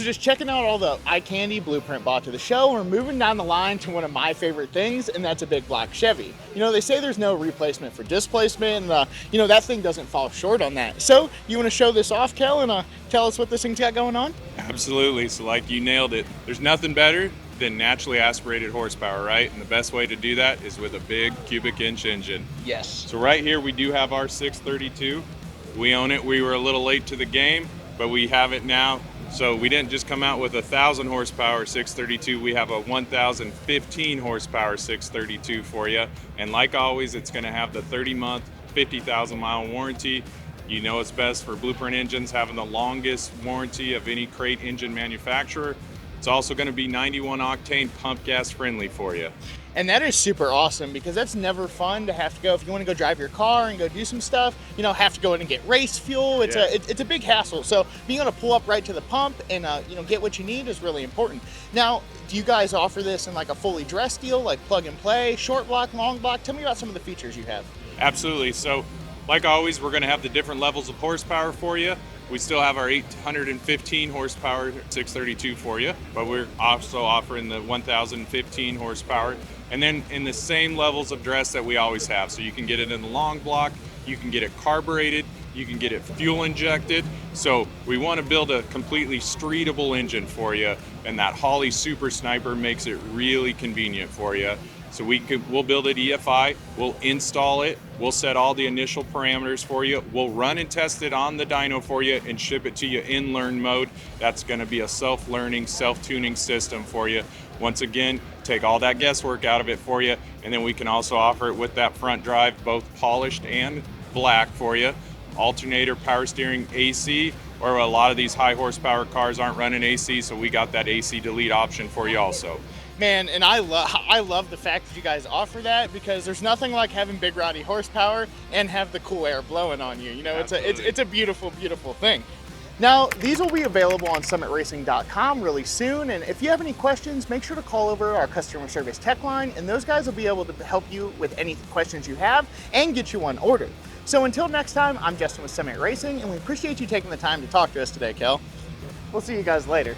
just checking out all the eye candy BluePrint brought to the show, we're moving down the line to one of my favorite things, and that's a Big Block Chevy. You know, they say there's no replacement for displacement, and you know, that thing doesn't fall short on that. So you want to show this off, Kel, and tell us what this thing's got going on? Absolutely. So like you nailed it. There's nothing better than naturally aspirated horsepower, right? And the best way to do that is with a big cubic inch engine. Yes. So right here we do have our 632. We own it. We were a little late to the game, but we have it now. So we didn't just come out with a 1,000 horsepower 632, we have a 1,015 horsepower 632 for you. And like always, it's gonna have the 30-month, 50,000 mile warranty. You know it's best for BluePrint engines having the longest warranty of any crate engine manufacturer. It's also gonna be 91 octane pump gas friendly for you. And that is super awesome, because that's never fun to have to go, if you want to go drive your car and go do some stuff, you know, have to go in and get race fuel. It's a big hassle. So being able to pull up right to the pump and you know, get what you need is really important. Now, do you guys offer this in like a fully dressed deal, like plug and play, short block, long block? Tell me about some of the features you have. Absolutely. So like always, we're going to have the different levels of horsepower for you. We still have our 815 horsepower 632 for you, but we're also offering the 1,015 horsepower. And then in the same levels of dress that we always have. So you can get it in the long block, you can get it carbureted, you can get it fuel injected. So we want to build a completely streetable engine for you, and that Holley Super Sniper makes it really convenient for you. So we'll build it EFI, we'll install it, we'll set all the initial parameters for you, we'll run and test it on the dyno for you and ship it to you in learn mode. That's going to be a self-learning, self-tuning system for you. Once again, take all that guesswork out of it for you, and then we can also offer it with that front drive, both polished and black for you. Alternator, power steering, AC, or a lot of these high horsepower cars aren't running AC, so we got that AC delete option for you also. Man, and I love the fact that you guys offer that, because there's nothing like having big rowdy horsepower and have the cool air blowing on you. You know, it's a beautiful, beautiful thing. Now, these will be available on summitracing.com really soon, and if you have any questions, make sure to call over our customer service tech line, and those guys will be able to help you with any questions you have and get you one ordered. So until next time, I'm Justin with Summit Racing, and we appreciate you taking the time to talk to us today, Kel. We'll see you guys later.